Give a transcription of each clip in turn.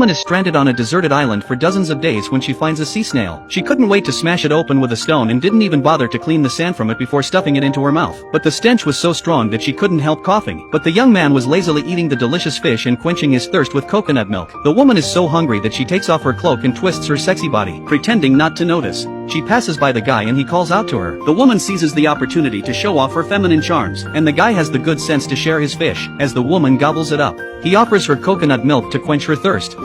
woman is stranded on a deserted island for dozens of days when she finds a sea snail. She couldn't wait to smash it open with a stone and didn't even bother to clean the sand from it before stuffing it into her mouth. But the stench was so strong that she couldn't help coughing. But the young man was lazily eating the delicious fish and quenching his thirst with coconut milk. The woman is so hungry that she takes off her cloak and twists her sexy body, pretending not to notice. She passes by the guy and he calls out to her. The woman seizes the opportunity to show off her feminine charms, and the guy has the good sense to share his fish. As the woman gobbles it up, he offers her coconut milk to quench her thirst.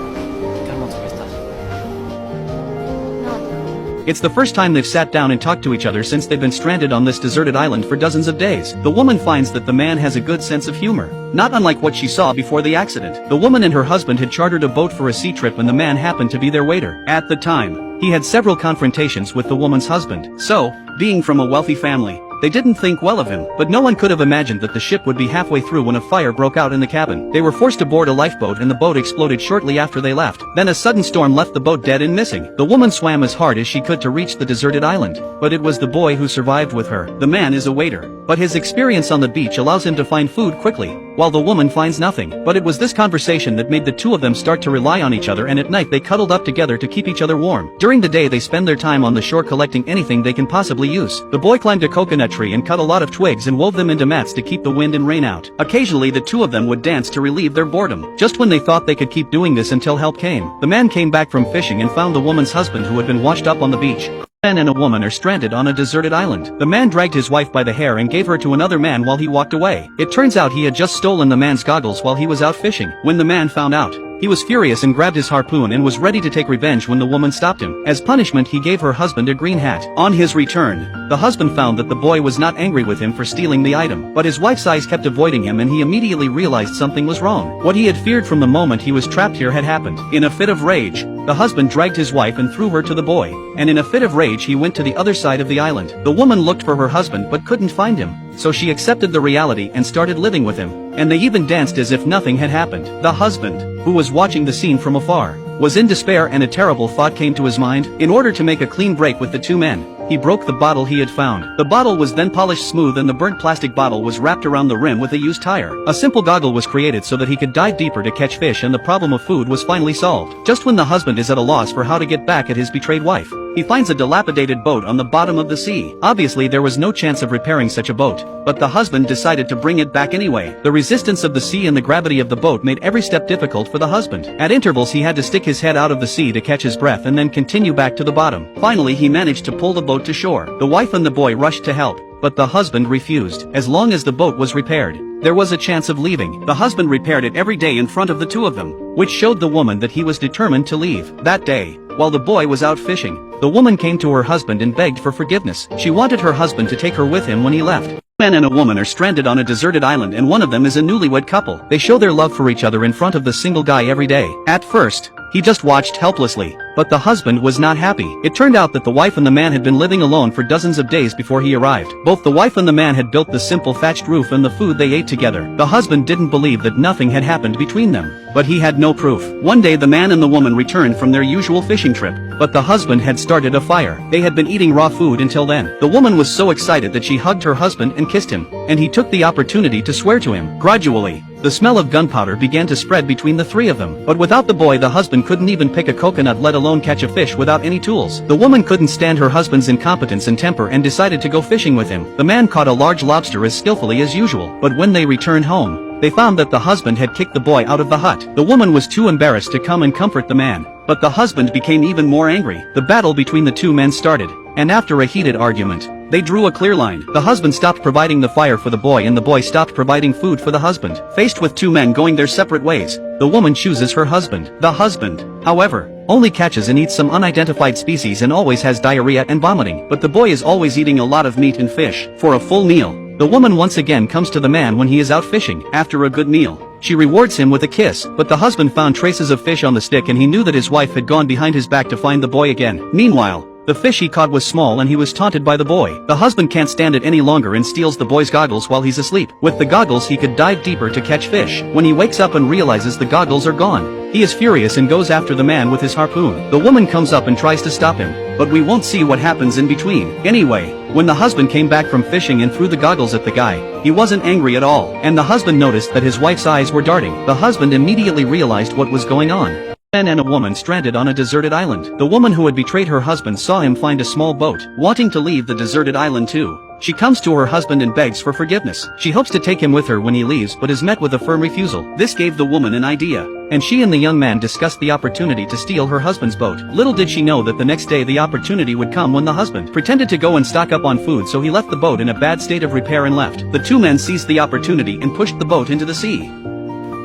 It's the first time they've sat down and talked to each other since they've been stranded on this deserted island for dozens of days. The woman finds that the man has a good sense of humor, not unlike what she saw before the accident. The woman and her husband had chartered a boat for a sea trip and the man happened to be their waiter. At the time, he had several confrontations with the woman's husband. So, being from a wealthy family, they didn't think well of him, but no one could have imagined that the ship would be halfway through when a fire broke out in the cabin. They were forced to board a lifeboat and the boat exploded shortly after they left. Then a sudden storm left the boat dead and missing. The woman swam as hard as she could to reach the deserted island, but it was the boy who survived with her. The man is a waiter, but his experience on the beach allows him to find food quickly, while the woman finds nothing. But it was this conversation that made the two of them start to rely on each other, and at night they cuddled up together to keep each other warm. During the day they spend their time on the shore collecting anything they can possibly use. The boy climbed a coconut tree and cut a lot of twigs and wove them into mats to keep the wind and rain out. Occasionally the two of them would dance to relieve their boredom. Just when they thought they could keep doing this until help came, the man came back from fishing and found the woman's husband who had been washed up on the beach. A man and a woman are stranded on a deserted island. The man dragged his wife by the hair and gave her to another man while he walked away. It turns out he had just stolen the man's goggles while he was out fishing. When the man found out, he was furious and grabbed his harpoon and was ready to take revenge when the woman stopped him. As punishment, he gave her husband a green hat. On his return, the husband found that the boy was not angry with him for stealing the item, but his wife's eyes kept avoiding him and he immediately realized something was wrong. What he had feared from the moment he was trapped here had happened. In a fit of rage, the husband dragged his wife and threw her to the boy, and in a fit of rage he went to the other side of the island. The woman looked for her husband but couldn't find him, so she accepted the reality and started living with him, and they even danced as if nothing had happened. The husband, who was watching the scene from afar, was in despair and a terrible thought came to his mind. In order to make a clean break with the two men, he broke the bottle he had found. The bottle was then polished smooth and the burnt plastic bottle was wrapped around the rim with a used tire. A simple goggle was created so that he could dive deeper to catch fish, and the problem of food was finally solved. Just when the husband is at a loss for how to get back at his betrayed wife, he finds a dilapidated boat on the bottom of the sea. Obviously there was no chance of repairing such a boat, but the husband decided to bring it back anyway. The resistance of the sea and the gravity of the boat made every step difficult for the husband. At intervals he had to stick his head out of the sea to catch his breath and then continue back to the bottom. Finally he managed to pull the boat to shore. The wife and the boy rushed to help, but the husband refused. As long as the boat was repaired, there was a chance of leaving. The husband repaired it every day in front of the two of them, which showed the woman that he was determined to leave. That day, while the boy was out fishing, the woman came to her husband and begged for forgiveness. She wanted her husband to take her with him when he left. A man and a woman are stranded on a deserted island and one of them is a newlywed couple. They show their love for each other in front of the single guy every day. At first, he just watched helplessly, but the husband was not happy. It turned out that the wife and the man had been living alone for dozens of days before he arrived. Both the wife and the man had built the simple thatched roof and the food they ate together. The husband didn't believe that nothing had happened between them, but he had no proof. One day the man and the woman returned from their usual fishing trip, but the husband had started a fire. They had been eating raw food until then. The woman was so excited that she hugged her husband and kissed him, and he took the opportunity to swear to him. Gradually, the smell of gunpowder began to spread between the three of them. But without the boy, the husband couldn't even pick a coconut, let alone catch a fish without any tools. The woman couldn't stand her husband's incompetence and temper and decided to go fishing with him. The man caught a large lobster as skillfully as usual, but when they returned home, they found that the husband had kicked the boy out of the hut. The woman was too embarrassed to come and comfort the man, but the husband became even more angry. The battle between the two men started, and after a heated argument, they drew a clear line. The husband stopped providing the fire for the boy and the boy stopped providing food for the husband. Faced with two men going their separate ways, the woman chooses her husband. The husband, however, only catches and eats some unidentified species and always has diarrhea and vomiting. But the boy is always eating a lot of meat and fish. For a full meal, the woman once again comes to the man when he is out fishing. After a good meal, she rewards him with a kiss, but the husband found traces of fish on the stick and he knew that his wife had gone behind his back to find the boy again. Meanwhile, the fish he caught was small and he was taunted by the boy. The husband can't stand it any longer and steals the boy's goggles while he's asleep. With the goggles he could dive deeper to catch fish. When he wakes up and realizes the goggles are gone, he is furious and goes after the man with his harpoon. The woman comes up and tries to stop him, but we won't see what happens in between. Anyway, when the husband came back from fishing and threw the goggles at the guy, he wasn't angry at all, and the husband noticed that his wife's eyes were darting. The husband immediately realized what was going on. Man and a woman stranded on a deserted island. The woman who had betrayed her husband saw him find a small boat, wanting to leave the deserted island too. She comes to her husband and begs for forgiveness. She hopes to take him with her when he leaves but is met with a firm refusal. This gave the woman an idea, and she and the young man discussed the opportunity to steal her husband's boat. Little did she know that the next day the opportunity would come when the husband pretended to go and stock up on food, so he left the boat in a bad state of repair and left. The two men seized the opportunity and pushed the boat into the sea.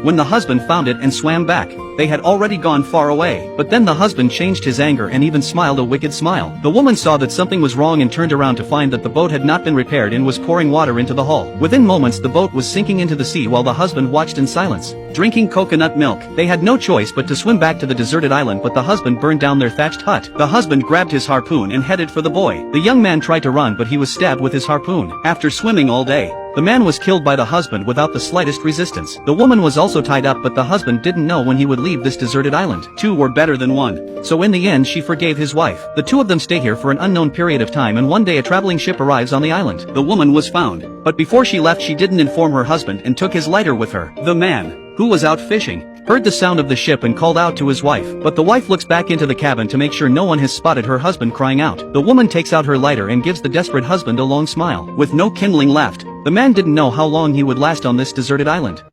When the husband found it and swam back, they had already gone far away. But then the husband changed his anger and even smiled a wicked smile. The woman saw that something was wrong and turned around to find that the boat had not been repaired and was pouring water into the hull. Within moments the boat was sinking into the sea while the husband watched in silence, drinking coconut milk. They had no choice but to swim back to the deserted island, but the husband burned down their thatched hut. The husband grabbed his harpoon and headed for the boy. The young man tried to run, but he was stabbed with his harpoon. After swimming all day, the man was killed by the husband without the slightest resistance. The woman was also tied up, but the husband didn't know when he would leave this deserted island. Two were better than one. So in the end she forgave his wife. The two of them stay here for an unknown period of time, and one day a traveling ship arrives on the island. The woman was found, but before she left she didn't inform her husband and took his lighter with her. The man, who was out fishing, heard the sound of the ship and called out to his wife, but the wife looks back into the cabin to make sure no one has spotted her husband crying out. The woman takes out her lighter and gives the desperate husband a long smile. With no kindling left, the man didn't know how long he would last on this deserted island.